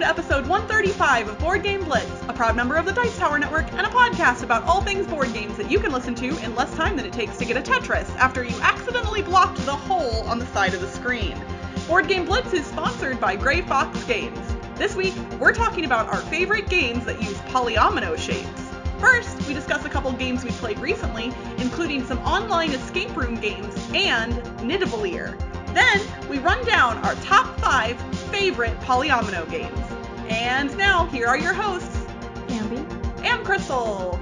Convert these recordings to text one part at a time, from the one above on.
episode 135 of Board Game Blitz, a proud member of the Dice Tower Network and a podcast about all things board games that you can listen to in less time than it takes to get a Tetris after you accidentally blocked the hole on the side of the screen. Board Game Blitz is sponsored by Gray Fox Games. This week, we're talking about our favorite games that use polyomino shapes. First, we discuss a couple games we played recently, including some online escape room games and Nidavellir. Then, we run down our top 5 favorite polyomino games. And now, here are your hosts, Ambie and Crystal.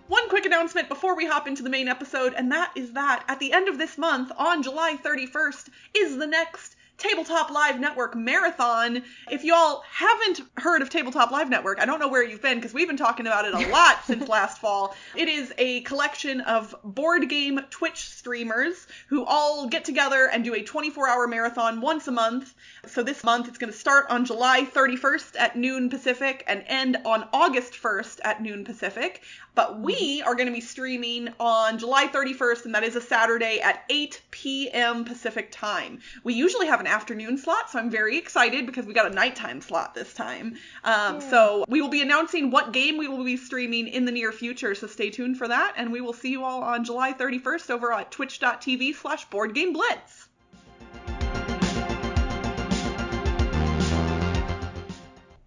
One quick announcement before we hop into the main episode, and that is that at the end of this month, on July 31st, is the next Tabletop Live Network Marathon. If y'all haven't heard of Tabletop Live Network, I don't know where you've been because we've been talking about it a lot since last fall. It is a collection of board game Twitch streamers who all get together and do a 24-hour marathon once a month. So this month it's going to start on July 31st at noon Pacific and end on August 1st at noon Pacific. But we are going to be streaming on July 31st, and that is a Saturday at 8 p.m. Pacific time. We usually have an afternoon slot, so I'm very excited because we got a nighttime slot this time. So we will be announcing what game we will be streaming in the near future, so stay tuned for that, and we will see you all on July 31st over at twitch.tv/BoardGameBlitz.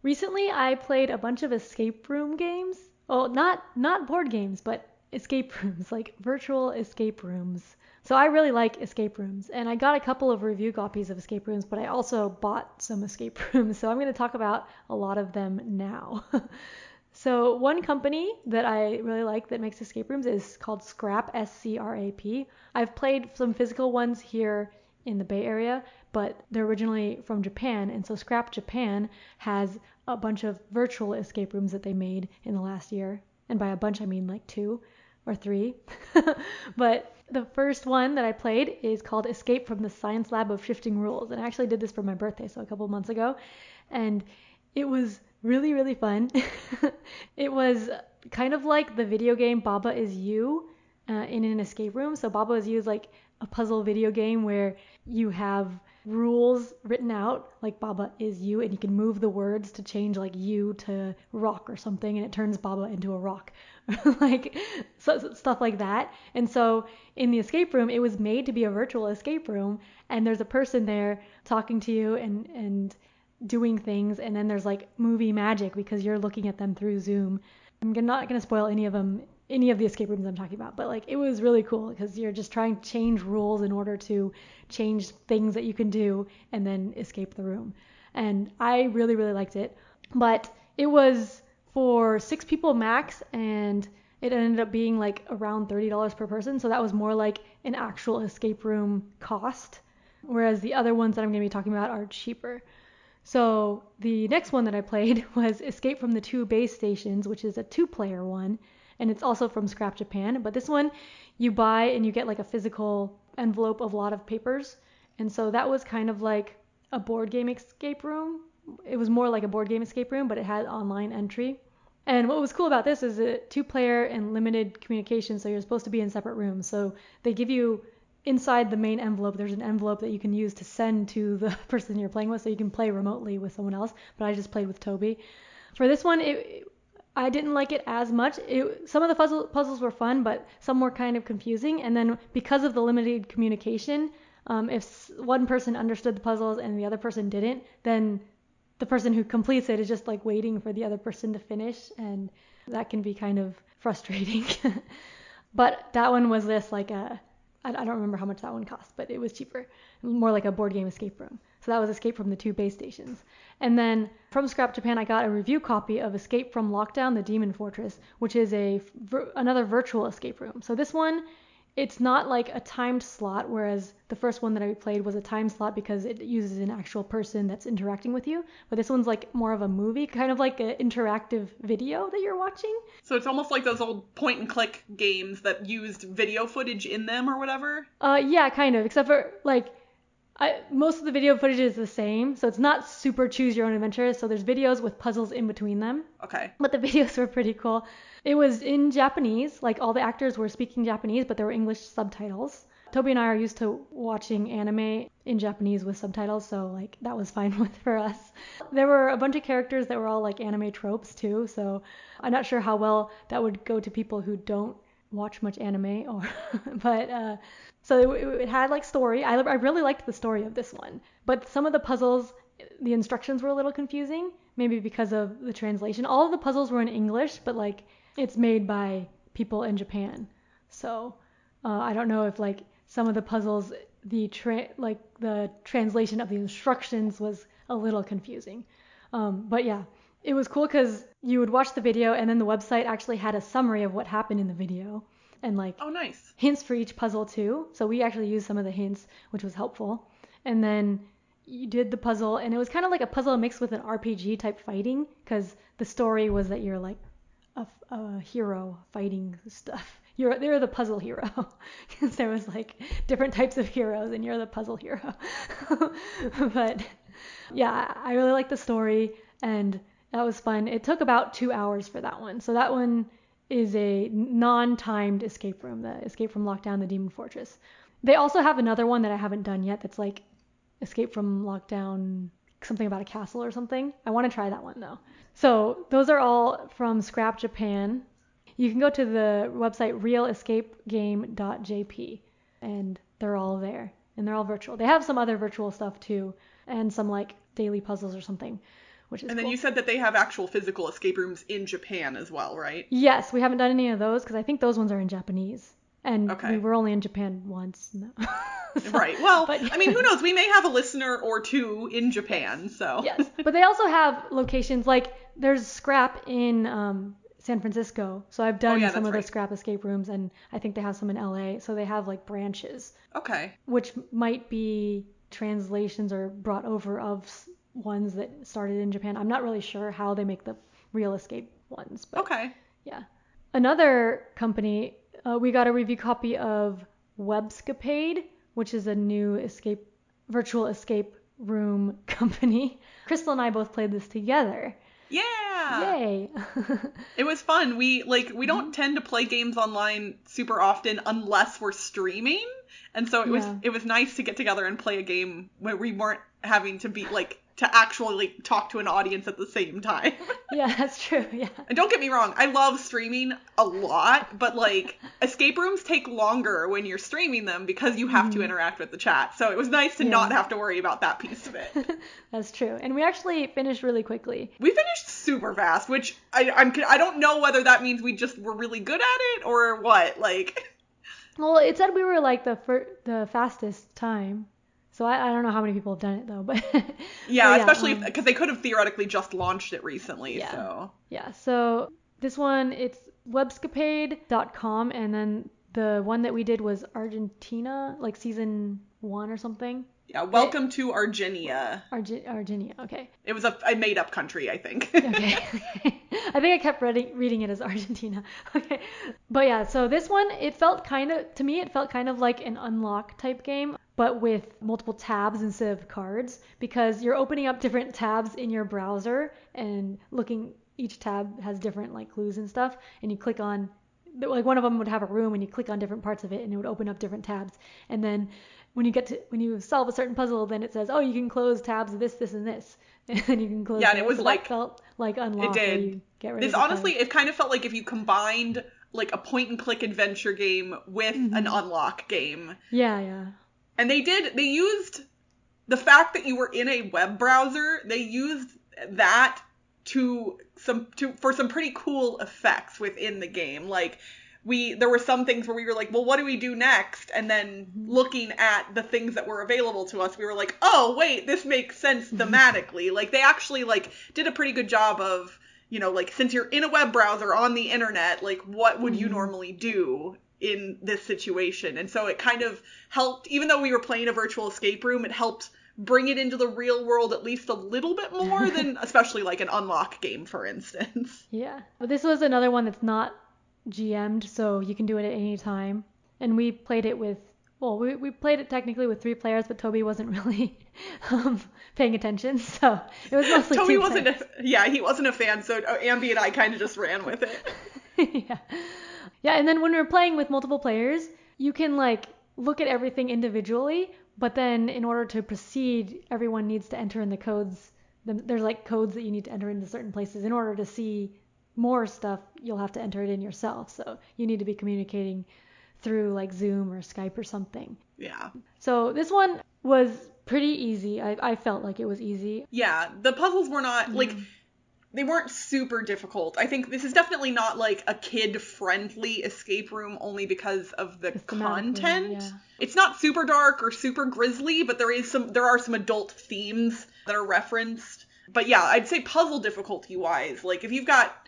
Recently, I played a bunch of escape room games. Well, not board games, but escape rooms, like virtual escape rooms. So I really like escape rooms, and I got a couple of review copies of escape rooms, but I also bought some escape rooms, so I'm going to talk about a lot of them now. So one company that I really like that makes escape rooms is called Scrap, S-C-R-A-P. I've played some physical ones here in the Bay Area, but they're originally from Japan, and so Scrap Japan has a bunch of virtual escape rooms that they made in the last year. And by a bunch, I mean like 2 or 3. But the first one that I played is called Escape from the Science Lab of Shifting Rules. And I actually did this for my birthday, so a couple months ago. And it was really, really fun. It was kind of like the video game Baba Is You in an escape room. So Baba Is You is like a puzzle video game where you have rules written out, like Baba is you, and you can move the words to change like you to rock or something, and it turns Baba into a rock. Like stuff like that. And so in the escape room, it was made to be a virtual escape room, and there's a person there talking to you and doing things, and then there's like movie magic because you're looking at them through Zoom. I'm not going to spoil any of the escape rooms I'm talking about, but like it was really cool because you're just trying to change rules in order to change things that you can do and then escape the room. And I really, really liked it. But it was for 6 people max, and it ended up being like around $30 per person. So that was more like an actual escape room cost, whereas the other ones that I'm going to be talking about are cheaper. So the next one that I played was Escape from the 2 Base Stations, which is a 2-player one. And it's also from Scrap Japan. But this one you buy and you get like a physical envelope of a lot of papers. And so that was kind of like a board game escape room. It was more like a board game escape room, but it had online entry. And what was cool about this is a 2-player and limited communication. So you're supposed to be in separate rooms. So they give you inside the main envelope, there's an envelope that you can use to send to the person you're playing with. So you can play remotely with someone else. But I just played with Toby. For this one, I didn't like it as much. Some of the puzzles were fun, but some were kind of confusing. And then because of the limited communication, if one person understood the puzzles and the other person didn't, then the person who completes it is just like waiting for the other person to finish. And that can be kind of frustrating. But that one was this like I don't remember how much that one cost, but it was cheaper. More like a board game escape room. So that was Escape from the 2 Base Stations. And then from Scrap Japan, I got a review copy of Escape from Lockdown, the Demon Fortress, which is another virtual escape room. So this one, it's not like a timed slot, whereas the first one that I played was a timed slot because it uses an actual person that's interacting with you. But this one's like more of a movie, kind of like an interactive video that you're watching. So it's almost like those old point-and-click games that used video footage in them or whatever? Yeah, kind of, except for like most of the video footage is the same, so it's not super choose your own adventure. So there's videos with puzzles in between them. Okay. But the videos were pretty cool. It was in Japanese, like all the actors were speaking Japanese, but there were English subtitles. Toby and I are used to watching anime in Japanese with subtitles, so like that was fine for us. There were a bunch of characters that were all like anime tropes too, so I'm not sure how well that would go to people who don't watch much anime, or but so it had like story. I really liked the story of this one, but some of the puzzles, the instructions were a little confusing, maybe because of the translation. All of the puzzles were in English, but like it's made by people in Japan, so I don't know if like some of the puzzles, the translation of the instructions was a little confusing. But yeah, it was cool because you would watch the video and then the website actually had a summary of what happened in the video and like oh, nice. hints for each puzzle too. So we actually used some of the hints, which was helpful. And then you did the puzzle, and it was kind of like a puzzle mixed with an RPG type fighting, because the story was that you're like a hero fighting stuff. They're the puzzle hero, because there was like different types of heroes and you're the puzzle hero. But yeah, I really liked the story and that was fun. It took about 2 hours for that one. So that one is a non-timed escape room, the Escape from Lockdown, the Demon Fortress. They also have another one that I haven't done yet that's like Escape from Lockdown, something about a castle or something. I want to try that one though. So those are all from Scrap Japan. You can go to the website realescapegame.jp and they're all there and they're all virtual. They have some other virtual stuff too and some like daily puzzles or something, which is And then cool. you said that they have actual physical escape rooms in Japan as well, right? Yes, we haven't done any of those because I think those ones are in Japanese. And okay. We were only in Japan once. No. So, right. Well, I mean, who knows? We may have a listener or two in Japan, so. Yes, but they also have locations like there's Scrap in San Francisco. So I've done some of the Scrap escape rooms, and I think they have some in LA. So they have like branches. Okay. Which might be translations or brought over of ones that started in Japan. I'm not really sure how they make the real escape ones. But okay. Yeah. Another company, we got a review copy of Webscapade, which is a new virtual escape room company. Crystal and I both played this together. Yeah. Yay. It was fun. We don't tend to play games online super often unless we're streaming. And so it was nice to get together and play a game where we weren't having to be like to actually talk to an audience at the same time. Yeah, that's true. Yeah. And don't get me wrong, I love streaming a lot, but like escape rooms take longer when you're streaming them because you have to interact with the chat. So it was nice to not have to worry about that piece of it. That's true. And we actually finished really quickly. We finished super fast, which I don't know whether that means we just were really good at it or what. Like. Well, it said we were like the fastest time. So I don't know how many people have done it though, but yeah, especially because they could have theoretically just launched it recently. Yeah. So yeah, so this one it's webscapade.com, and then the one that we did was Argentina, like season 1 or something. Yeah, welcome to Argenia. Argenia, okay. It was a made up country, I think. Okay. I think I kept reading it as Argentina. Okay. But yeah, so this one, it felt kind of like an unlock type game, but with multiple tabs instead of cards, because you're opening up different tabs in your browser and each tab has different like clues and stuff, and you click on, like one of them would have a room and you click on different parts of it and it would open up different tabs. And then when you solve a certain puzzle, then it says, oh, you can close tabs of this, this, and this. And then you can close. Yeah, and it was like, that felt like unlock. It did. You get rid this of honestly, it kind of felt like if you combined like a point and click adventure game with an unlock game. Yeah, yeah. And they used the fact that you were in a web browser, they used that for some pretty cool effects within the game. Like there were some things where we were like, well, what do we do next? And then looking at the things that were available to us, we were like, oh, wait, this makes sense thematically. Like they actually like did a pretty good job of, you know, like since you're in a web browser on the internet, like what would you normally do in this situation? And so it kind of helped, even though we were playing a virtual escape room, it helped bring it into the real world at least a little bit more than especially like an unlock game, for instance. Yeah. But this was another one that's not GM'd, so you can do it at any time. And we played it with, well, we played it technically with 3 players, but Toby wasn't really paying attention, so it was mostly Toby 2 wasn't players. He wasn't a fan, so Ambie and I kind of just ran with it. Yeah. Yeah, and then when we're playing with multiple players, you can like look at everything individually, but then in order to proceed, everyone needs to enter in the codes. There's like codes that you need to enter into certain places. In order to see more stuff, you'll have to enter it in yourself. So you need to be communicating through like Zoom or Skype or something. Yeah. So this one was pretty easy. I felt like it was easy. Yeah, the puzzles were not, like, they weren't super difficult. I think this is definitely not, like, a kid-friendly escape room only because of the content. Yeah. It's not super dark or super grisly, but there are some adult themes that are referenced. But yeah, I'd say puzzle difficulty-wise, like, if you've got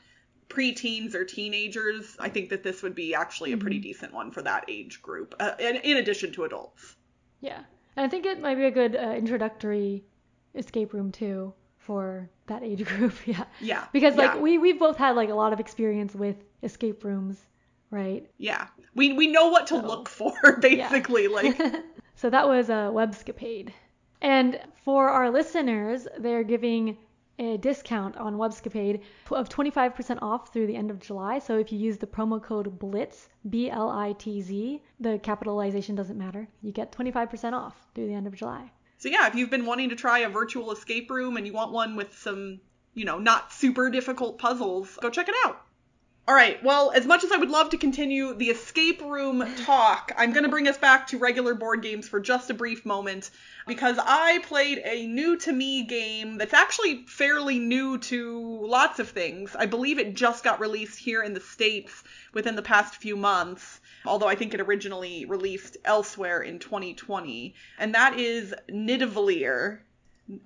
preteens or teenagers, I think that this would be actually a pretty decent one for that age group, in addition to adults. Yeah. And I think it might be a good introductory escape room, too, for that age group. Yeah. Yeah. Because, like, we've both had, like, a lot of experience with escape rooms, right? Yeah. We know what to look for, basically. Yeah. Like. So that was a Webscapade. And for our listeners, they're giving a discount on Webscapade of 25% off through the end of July. So if you use the promo code BLITZ, BLITZ, the capitalization doesn't matter. You get 25% off through the end of July. So yeah, if you've been wanting to try a virtual escape room and you want one with some, not super difficult puzzles, go check it out. All right, well, as much as I would love to continue the escape room talk, I'm going to bring us back to regular board games for just a brief moment, because I played a new-to-me game that's actually fairly new to lots of things. I believe it just got released here in the States within the past few months, although I think it originally released elsewhere in 2020, and that is Nidavellir.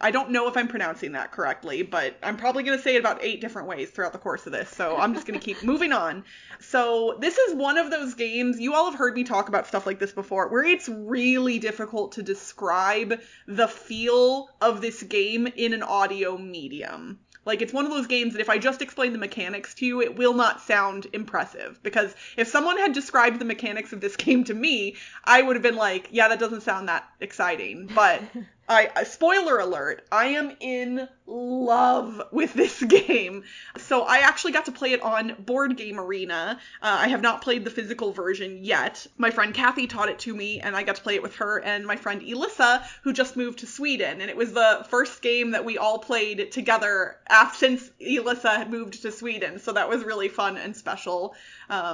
I don't know if I'm pronouncing that correctly, but I'm probably going to say it about 8 different ways throughout the course of this, so I'm just going to keep moving on. So this is one of those games, you all have heard me talk about stuff like this before, where it's really difficult to describe the feel of this game in an audio medium. Like, it's one of those games that if I just explain the mechanics to you, it will not sound impressive. Because if someone had described the mechanics of this game to me, I would have been like, yeah, that doesn't sound that exciting. But spoiler alert, I am in love with this game. So I actually got to play it on Board Game Arena. I have not played the physical version yet. My friend Kathy taught it to me, and I got to play it with her and my friend Elissa, who just moved to Sweden. And it was the first game that we all played together since Elissa had moved to Sweden. So that was really fun and special,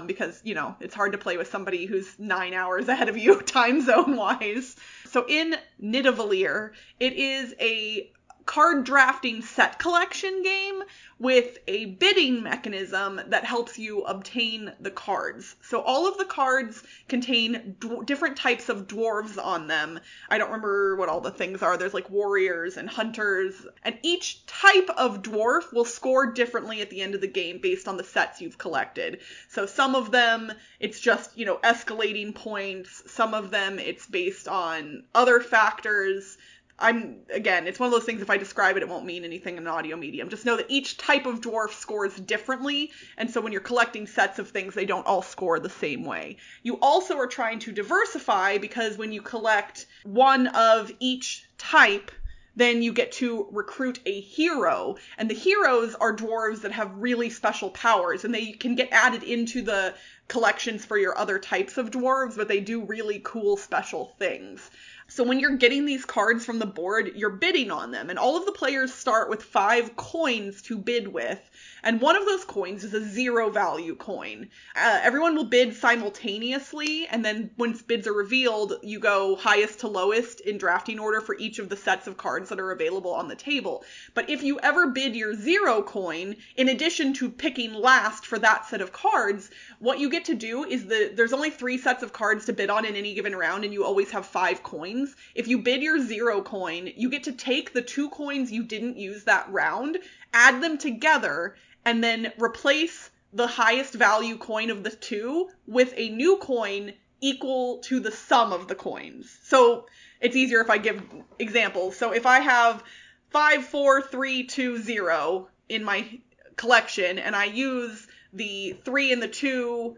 because, it's hard to play with somebody who's 9 hours ahead of you time zone wise. So in Nidavellir, it is a card drafting set collection game with a bidding mechanism that helps you obtain the cards. So all of the cards contain different types of dwarves on them. I don't remember what all the things are. There's like warriors and hunters, and each type of dwarf will score differently at the end of the game based on the sets you've collected. So some of them, it's just, escalating points. Some of them, it's based on other factors. It's one of those things, if I describe it, it won't mean anything in an audio medium. Just know that each type of dwarf scores differently, and so when you're collecting sets of things, they don't all score the same way. You also are trying to diversify, because when you collect one of each type, then you get to recruit a hero, and the heroes are dwarves that have really special powers, and they can get added into the collections for your other types of dwarves, but they do really cool special things. So when you're getting these cards from the board, you're bidding on them, and all of the players start with 5 coins to bid with, and one of those coins is a 0 value coin. Everyone will bid simultaneously, and then once bids are revealed, you go highest to lowest in drafting order for each of the sets of cards that are available on the table. But if you ever bid your 0 coin, in addition to picking last for that set of cards, what you get to do is there's only 3 sets of cards to bid on in any given round, and you always have 5 coins. If you bid your 0 coin, you get to take the 2 coins you didn't use that round, add them together, and then replace the highest value coin of the 2 with a new coin equal to the sum of the coins. So it's easier if I give examples. So if I have 5, 4, 3, 2, 0 in my collection, and I use the 3 and the 2,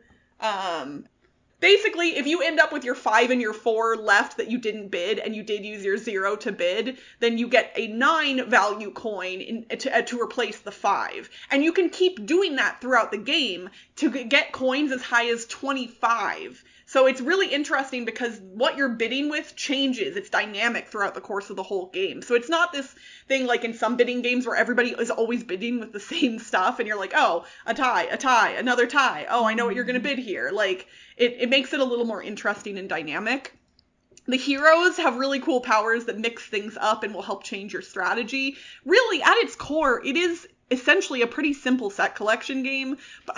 basically, if you end up with your 5 and your 4 left that you didn't bid, and you did use your 0 to bid, then you get a 9 value coin to replace the 5. And you can keep doing that throughout the game to get coins as high as 25. So it's really interesting because what you're bidding with changes. It's dynamic throughout the course of the whole game. So it's not this thing like in some bidding games where everybody is always bidding with the same stuff and you're like, oh, a tie, another tie. Oh, I know what you're going to bid here. Like, it makes it a little more interesting and dynamic. The heroes have really cool powers that mix things up and will help change your strategy. Really, at its core, it is essentially a pretty simple set collection game, but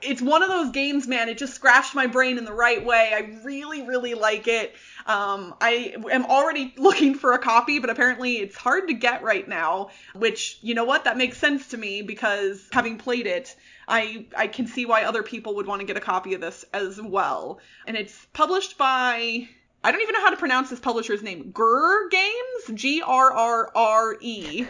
it's one of those games, man, it just scratched my brain in the right way. I really, really like it. I am already looking for a copy, but apparently it's hard to get right now, which, you know what, that makes sense to me because having played it, I can see why other people would want to get a copy of this as well. And it's published by, I don't even know how to pronounce this publisher's name, Grrr Games? Grrre.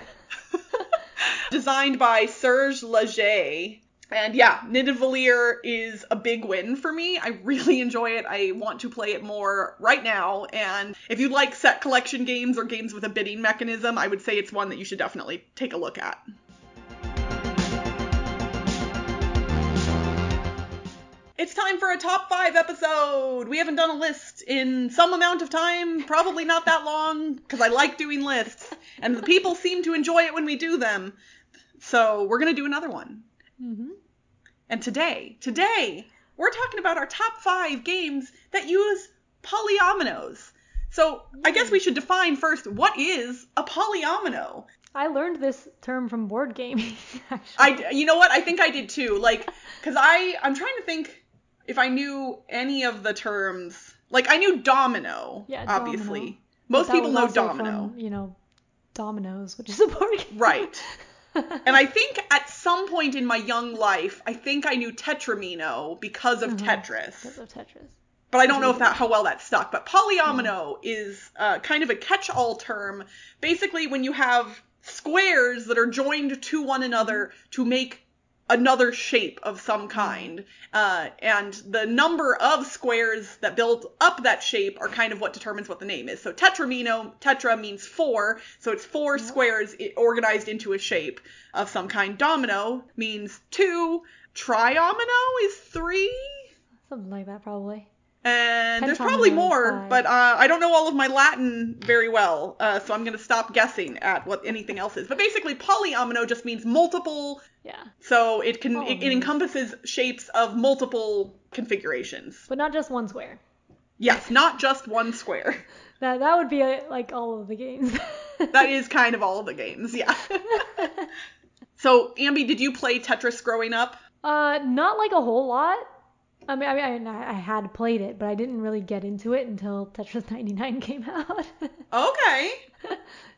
Designed by Serge Leger. And yeah, Nidavellir is a big win for me. I really enjoy it. I want to play it more right now. And if you like set collection games or games with a bidding mechanism, I would say it's one that you should definitely take a look at. It's time for a top 5 episode. We haven't done a list in some amount of time, probably not that long, because I like doing lists. And the people seem to enjoy it when we do them. So we're going to do another one. Mm-hmm. And today, we're talking about our top 5 games that use polyominoes. So I guess we should define first, what is a polyomino? I learned this term from board gaming, actually. You know what? I think I did too. Like, because I'm trying to think if I knew any of the terms. Like, I knew domino, yeah, obviously. Domino. Most people know domino. From, Dominoes, which is a board game. Right. And I think at some point in my young life, I think I knew Tetramino because of Tetris. Because of Tetris. But I don't know how well that stuck. But polyomino is kind of a catch-all term. Basically, when you have squares that are joined to one another to make another shape of some kind. And the number of squares that build up that shape are kind of what determines what the name is. So Tetramino, tetra means 4, so it's 4 squares organized into a shape of some kind. Domino means 2. Triomino is 3? Something like that, probably. And there's probably more, but I don't know all of my Latin very well, so I'm going to stop guessing at what anything else is. But basically, polyomino just means multiple. Yeah. So it encompasses shapes of multiple configurations. But not just one square. Yes, not just one square. That would be like all of the games. That is kind of all of the games, yeah. So, Ambie, did you play Tetris growing up? Not like a whole lot. I mean, I had played it, but I didn't really get into it until Tetris 99 came out. Okay.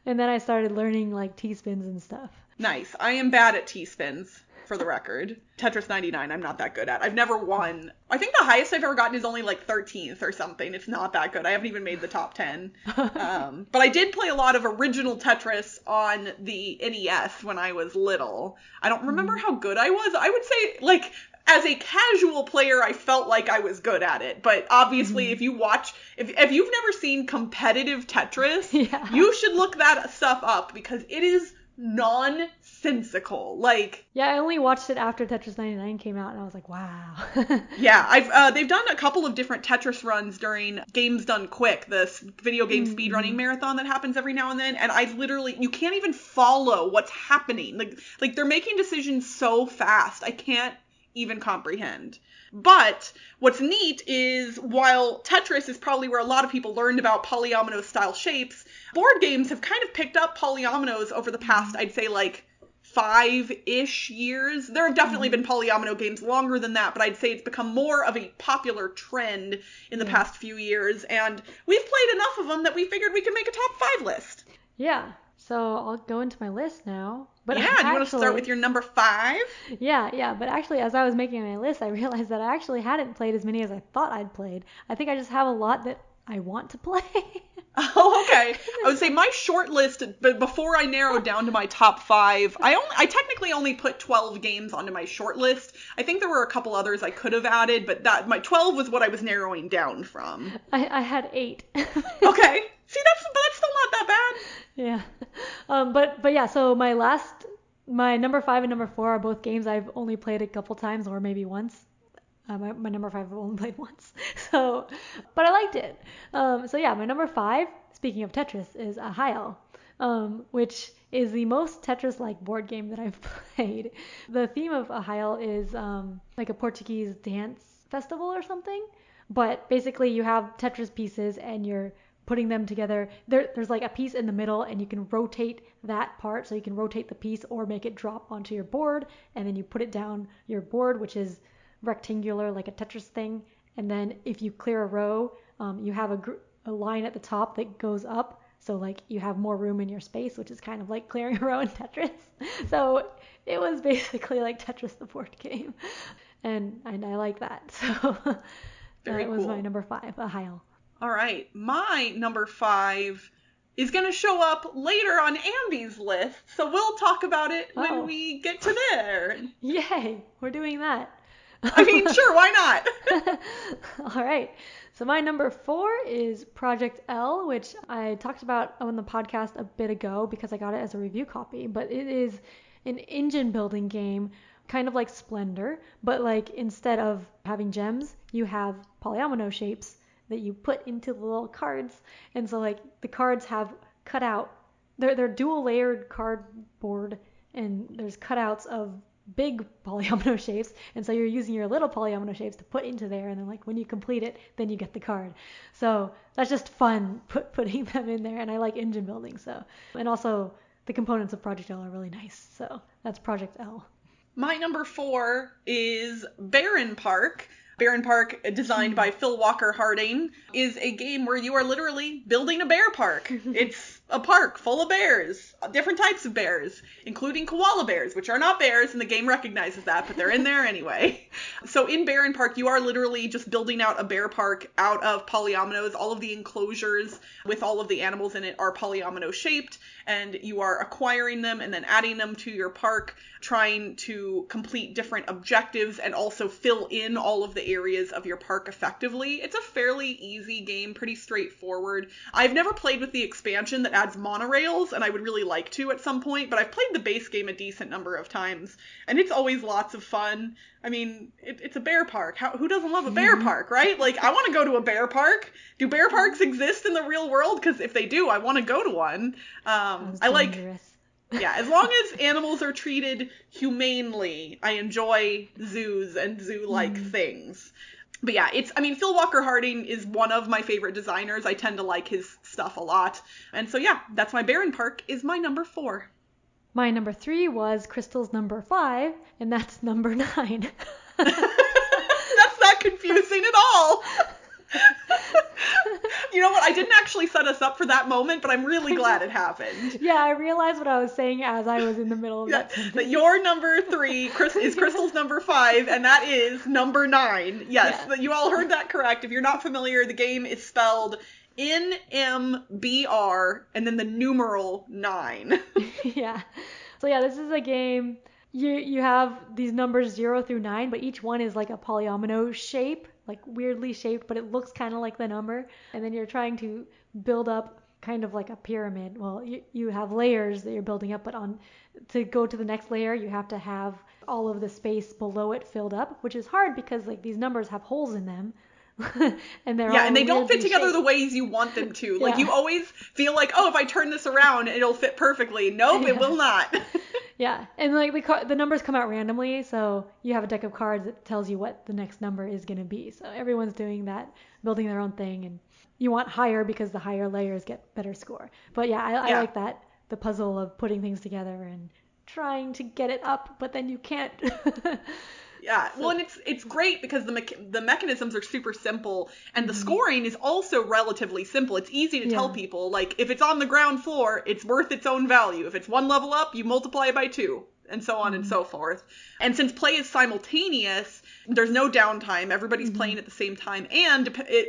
And then I started learning, like, T-spins and stuff. Nice. I am bad at T-spins, for the record. Tetris 99, I'm not that good at. I've never won. I think the highest I've ever gotten is only, like, 13th or something. It's not that good. I haven't even made the top 10. But I did play a lot of original Tetris on the NES when I was little. I don't remember how good I was. I would say, like, as a casual player, I felt like I was good at it. But obviously, if you watch, if you've never seen competitive Tetris, you should look that stuff up because it is nonsensical. Like, yeah, I only watched it after Tetris 99 came out, and I was like, wow. Yeah, they've done a couple of different Tetris runs during Games Done Quick, this video game speedrunning marathon that happens every now and then, and I literally, you can't even follow what's happening. Like they're making decisions so fast, I can't even comprehend. But what's neat is while Tetris is probably where a lot of people learned about polyomino style shapes, board games have kind of picked up polyominoes over the past, I'd say, like 5-ish years. There have definitely been polyomino games longer than that, but I'd say it's become more of a popular trend in the past few years, and we've played enough of them that we figured we could make a top 5 list. Yeah, so I'll go into my list now. But do you want to start with your number 5? Yeah, but actually, as I was making my list, I realized that I actually hadn't played as many as I thought I'd played. I think I just have a lot that I want to play. Oh, okay. I would say my short list, but before I narrowed down to my top 5, I technically only put 12 games onto my short list. I think there were a couple others I could have added, but my 12 was what I was narrowing down from. I had 8. Okay. See, that's still not that bad. Yeah. But yeah, so my number 5 and number 4 are both games I've only played a couple times or maybe once. My number 5 I've only played once. So, but I liked it. So yeah, my number 5, speaking of Tetris, is Arraial, which is the most Tetris-like board game that I've played. The theme of Arraial is like a Portuguese dance festival or something. But basically you have Tetris pieces and you're putting them together. There's like a piece in the middle and you can rotate that part. So you can rotate the piece or make it drop onto your board, and then you put it down your board, which is rectangular like a Tetris thing. And then if you clear a row, you have a line at the top that goes up. So like you have more room in your space, which is kind of like clearing a row in Tetris. So it was basically like Tetris the board game. And I like that. So Very that was cool. my number 5, Arraial. All right. My number 5 is going to show up later on Ambie's list. So we'll talk about it when we get to there. Yay. We're doing that. I mean, sure, why not? All right. So my number 4 is Project L, which I talked about on the podcast a bit ago because I got it as a review copy. But it is an engine building game, kind of like Splendor, but like instead of having gems, you have polyomino shapes that you put into the little cards. And so like the cards have cut out, they're dual layered cardboard, and there's cutouts of big polyomino shapes, and so you're using your little polyomino shapes to put into there, and then like when you complete it, then you get the card. So that's just fun putting them in there, and I like engine building. So, and also the components of Project L are really nice. So that's Project L. My number 4 is Barenpark. Barenpark, designed by Phil Walker Harding, is a game where you are literally building a bear park. It's a park full of bears, different types of bears, including koala bears, which are not bears, and the game recognizes that, but they're in there anyway. So in Barenpark, you are literally just building out a bear park out of polyominoes. All of the enclosures with all of the animals in it are polyomino shaped, and you are acquiring them and then adding them to your park, trying to complete different objectives and also fill in all of the areas of your park effectively. It's a fairly easy game, pretty straightforward. I've never played with the expansion that adds monorails, and I would really like to at some point, but I've played the base game a decent number of times, and it's always lots of fun. I mean, it's a bear park. Who doesn't love a bear park, right? Like, I want to go to a bear park. Do bear parks exist in the real world? Because if they do, I want to go to one. I like... Yeah, as long as animals are treated humanely, I enjoy zoos and zoo-like things. But yeah, Phil Walker Harding is one of my favorite designers. I tend to like his stuff a lot. And so yeah, that's why Barenpark is my number 4. My number 3 was Crystal's number 5, and that's number 9. That's not confusing at all. You know what? I didn't actually set us up for that moment, but I'm really glad it happened. Yeah, I realized what I was saying as I was in the middle of that sentence. That your number 3 is Crystal's number 5, and that is number 9. Yes, you all heard that correct. If you're not familiar, the game is spelled NMBR and then the numeral 9. Yeah. So yeah, this is a game. You have these numbers 0 through 9, but each one is like a polyomino shape, like weirdly shaped, but it looks kind of like the number. And then you're trying to build up kind of like a pyramid. Well, you have layers that you're building up, but to go to the next layer, you have to have all of the space below it filled up, which is hard because like these numbers have holes in them. And they don't fit together the ways you want them to. Like you always feel like, oh, if I turn this around, it'll fit perfectly. Nope, it will not. Yeah, and like the numbers come out randomly, so you have a deck of cards that tells you what the next number is going to be. So everyone's doing that, building their own thing, and you want higher because the higher layers get better score. But yeah, I like that, the puzzle of putting things together and trying to get it up, but then you can't. Yeah, well, and it's great because the mechanisms are super simple, and the scoring is also relatively simple. It's easy to tell people, like, if it's on the ground floor, it's worth its own value. If it's one level up, you multiply it by 2, and so on and so forth. And since play is simultaneous, there's no downtime. Everybody's playing at the same time, and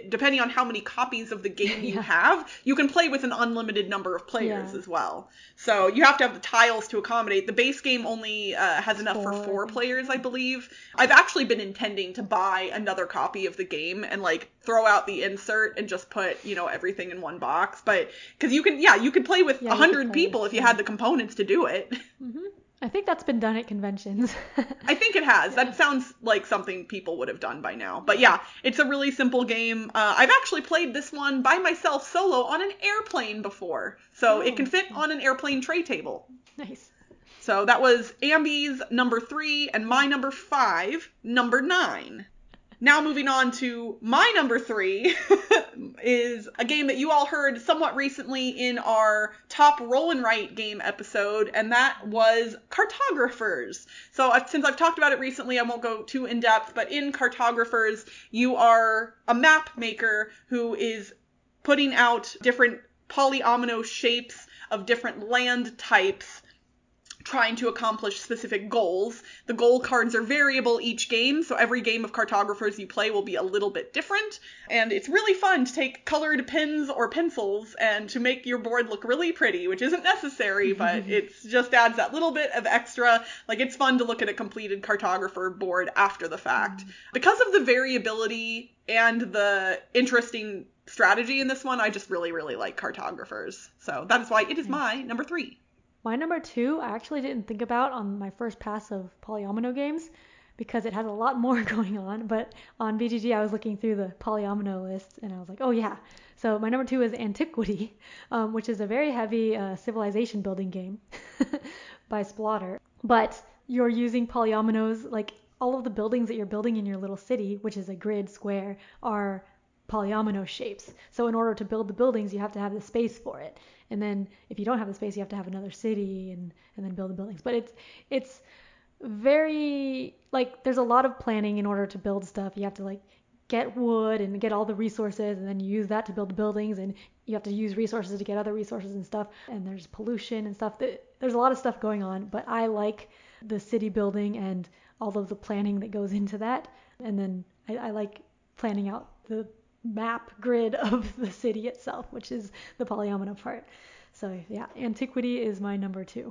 depending on how many copies of the game you have, you can play with an unlimited number of players as well. So you have to have the tiles to accommodate. The base game only has enough for 4 players, I believe. I've actually been intending to buy another copy of the game and like throw out the insert and just put, everything in one box. But because you can play with 100 people if you had the components to do it. I think that's been done at conventions. I think it has. That sounds like something people would have done by now. But yeah, it's a really simple game. I've actually played this one by myself solo on an airplane before. So it can fit on an airplane tray table. Nice. So that was Ambie's number 3 and my number 5, number 9. Now moving on to my number 3 is a game that you all heard somewhat recently in our top roll and write game episode, and that was Cartographers. So since I've talked about it recently, I won't go too in depth, but in Cartographers, you are a map maker who is putting out different polyomino shapes of different land types, trying to accomplish specific goals. The goal cards are variable each game, so every game of Cartographers you play will be a little bit different, and it's really fun to take colored pens or pencils and to make your board look really pretty, which isn't necessary, but it just adds that little bit of extra. Like, it's fun to look at a completed cartographer board after the fact. Because of the variability and the interesting strategy in this one, I just really, really like Cartographers. So that is why it is my number 3. My number 2, I actually didn't think about on my first pass of Polyomino Games because it has a lot more going on, but on BGG I was looking through the Polyomino list and I was like, oh yeah. So my number 2 is Antiquity, which is a very heavy civilization building game by Splotter. But you're using polyominoes, like all of the buildings that you're building in your little city, which is a grid square, are polyomino shapes. So in order to build the buildings, you have to have the space for it. And then if you don't have the space, you have to have another city and then build the buildings. But it's very, like, there's a lot of planning in order to build stuff. You have to, like, get wood and get all the resources, and then you use that to build the buildings, and you have to use resources to get other resources and stuff. And there's pollution and stuff. There's a lot of stuff going on, but I like the city building and all of the planning that goes into that. And then I like planning out the map grid of the city itself, which is the polyomino part. So yeah, Antiquity is my number 2.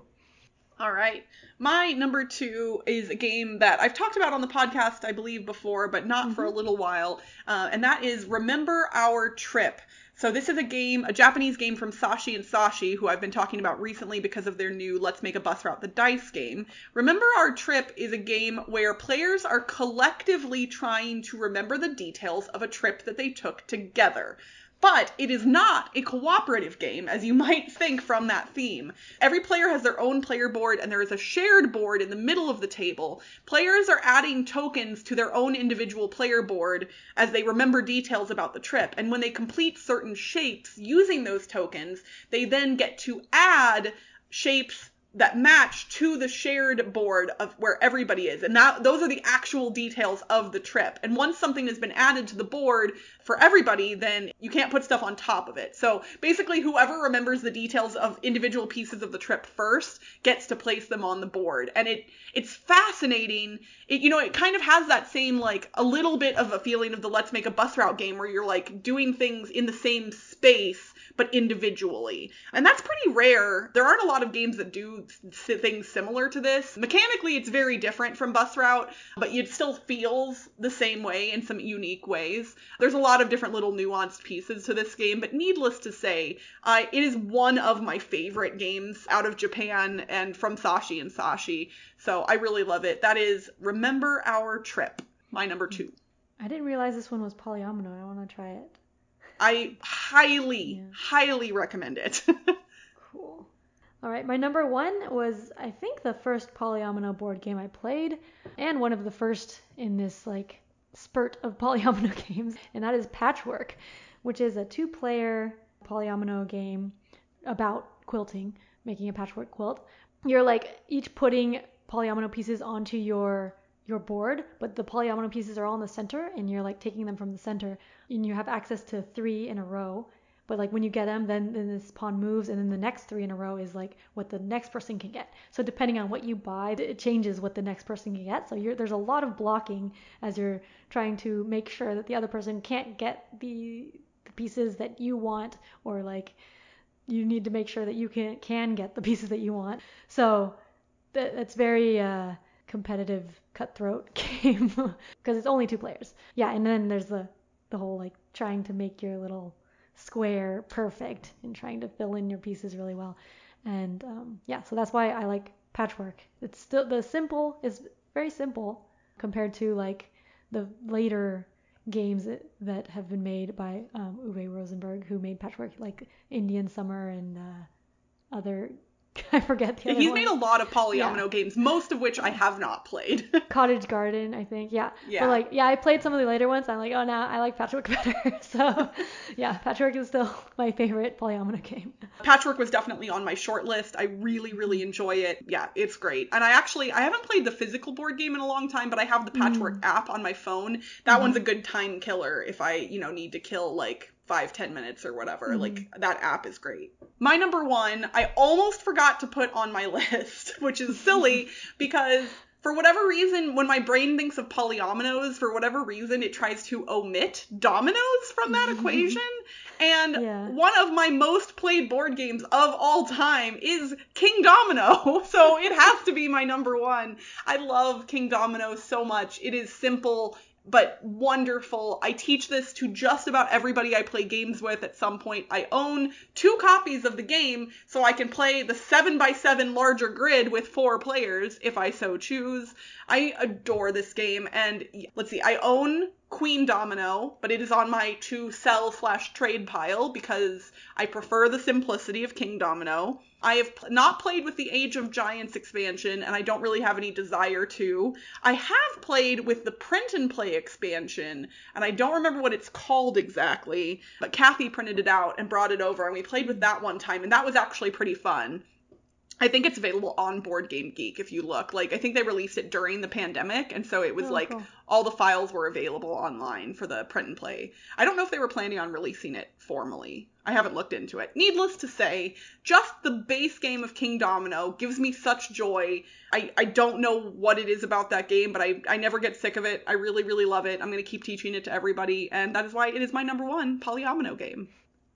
All right. My number 2 is a game that I've talked about on the podcast, I believe, before, but not for a little while. And that is Remember Our Trip. So this is a Japanese game from Sashi and Sashi, who I've been talking about recently because of their new Let's Make a Bus Route the Dice game. Remember Our Trip is a game where players are collectively trying to remember the details of a trip that they took together. But it is not a cooperative game, as you might think from that theme. Every player has their own player board, and there is a shared board in the middle of the table. Players are adding tokens to their own individual player board as they remember details about the trip. And when they complete certain shapes using those tokens, they then get to add shapes that match to the shared board of where everybody is. And those are the actual details of the trip. And once something has been added to the board for everybody, then you can't put stuff on top of it. So basically, whoever remembers the details of individual pieces of the trip first gets to place them on the board. And it's fascinating. It kind of has that same, like, a little bit of a feeling of the Let's Make a Bus Route game where you're, like, doing things in the same space but individually. And that's pretty rare. There aren't a lot of games that do things similar to this. Mechanically, it's very different from Bus Route, but it still feels the same way in some unique ways. There's a lot of different little nuanced pieces to this game, but needless to say, it is one of my favorite games out of Japan and from Sashi and Sashi. So I really love it. That is Remember Our Trip, my number 2. I didn't realize this one was polyomino. I want to try it. I highly recommend it. Cool. All right, my number 1 was, I think, the first polyomino board game I played, and one of the first in this, like, spurt of polyomino games, and that is Patchwork, which is a 2-player polyomino game about quilting, making a patchwork quilt. You're, like, each putting polyomino pieces onto your board, but the polyomino pieces are all in the center, and you're, like, taking them from the center, and you have access to 3 in a row. But, like, when you get them, then this pawn moves, and then the next 3 in a row is, like, what the next person can get. So depending on what you buy, it changes what the next person can get. So there's a lot of blocking as you're trying to make sure that the other person can't get the pieces that you want, or, like, you need to make sure that you can get the pieces that you want. So that's very competitive, cutthroat game because it's only 2 players. Yeah, and then there's the whole, like, trying to make your little square perfect and trying to fill in your pieces really well. And so that's why I like Patchwork. It's still, the simple is very simple compared to like the later games that have been made by Uwe Rosenberg, who made Patchwork, like Indian Summer and other, I forget the other He's one. made a lot of Polyomino games, most of which I have not played. Cottage Garden, I think. Yeah. Yeah. But like, yeah, I played some of the later ones. I'm like, oh, now I like Patchwork better. So yeah, Patchwork is still my favorite Polyomino game. Patchwork was definitely on my short list. I really, really enjoy it. Yeah, it's great. And I haven't played the physical board game in a long time, but I have the Patchwork app on my phone. That one's a good time killer if I, need to kill like 5-10 minutes or whatever. Like, that app is great. My number one, I almost forgot to put on my list, which is silly because for whatever reason, when my brain thinks of polyominoes, for whatever reason, it tries to omit dominoes from that equation. And one of my most played board games of all time is Kingdomino. So it has to be my number one. I love Kingdomino so much. It is simple but wonderful. I teach this to just about everybody I play games with at some point. I own 2 copies of the game, so I can play the 7x7 larger grid with 4 players if I so choose. I adore this game, and let's see, I own Queen Domino, but it is on my to sell/trade pile because I prefer the simplicity of Kingdomino. I have not played with the Age of Giants expansion, and I don't really have any desire to. I have played with the print and play expansion, and I don't remember what it's called exactly, but Kathy printed it out and brought it over, and we played with that one time, and that was actually pretty fun. I think it's available on Board Game Geek if you look. Like, I think they released it during the pandemic, and so it was cool. All the files were available online for the print and play. I don't know if they were planning on releasing it formally. I haven't looked into it. Needless to say, just the base game of Kingdomino gives me such joy. I don't know what it is about that game, but I never get sick of it. I really, really love it. I'm going to keep teaching it to everybody, and that is why it is my number one Polyomino game.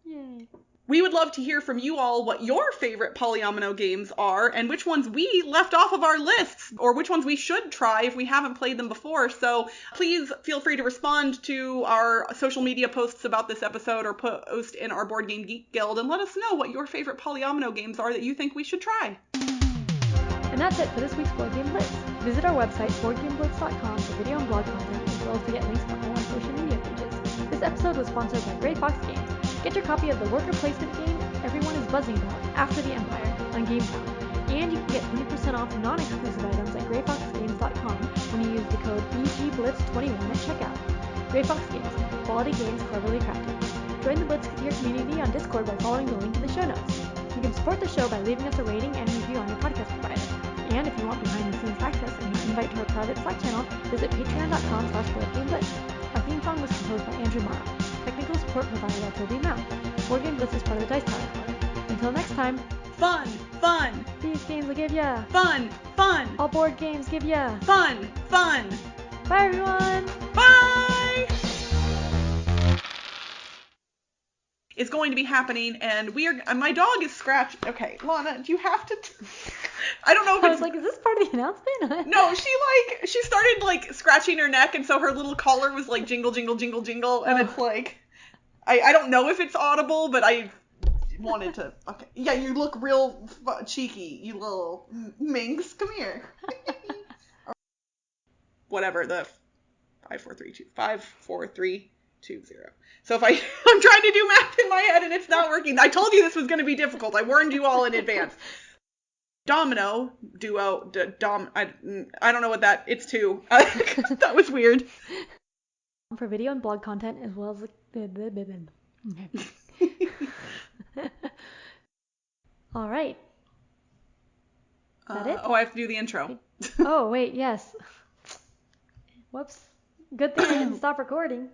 Yay. We would love to hear from you all what your favorite Polyomino games are and which ones we left off of our lists or which ones we should try if we haven't played them before. So please feel free to respond to our social media posts about this episode or post in our Board Game Geek Guild and let us know what your favorite Polyomino games are that you think we should try. And that's it for this week's Board Game Blitz. Visit our website, boardgameblitz.com, for video and blog content, as well as to get links to all our social media pages. This episode was sponsored by Gray Fox Games. Get your copy of the worker placement game everyone is buzzing about, After the Empire, on GameStop. And you can get 20% off non-exclusive items at grayfoxgames.com when you use the code BGBLITZ21 at checkout. Gray Fox Games, quality games cleverly crafted. Join the Blitzketeer community on Discord by following the link in the show notes. You can support the show by leaving us a rating and review on your podcast provider. And if you want behind-the-scenes access and an invite to our private Slack channel, visit patreon.com/boardgameblitz. Our theme song was composed by Andrew Morrow. Technical support provided by Toby Mount. Board Game Blitz is part of the Dice Tower Network. Until next time, fun, fun. These games will give ya fun, fun. All board games give ya fun, fun. Bye, everyone. Bye. Is going to be happening, and my dog is scratching. Okay, Lana, do you have to? I don't know if I was like, is this part of the announcement? No, she started scratching her neck, and so her little collar was like jingle, jingle, jingle, jingle, and it's like, I don't know if it's audible, but I wanted to. Okay, yeah, you look real cheeky, you little minx. Come here. Whatever the 54320. So if I'm trying to do math in my head and it's not working. I told you this was going to be difficult. I warned you all in advance. Domino, duo, I don't know what that, it's 2. That was weird. For video and blog content as well as all right. Is that it? Oh, I have to do the intro. Oh, wait, yes. Whoops. Good thing I didn't stop recording.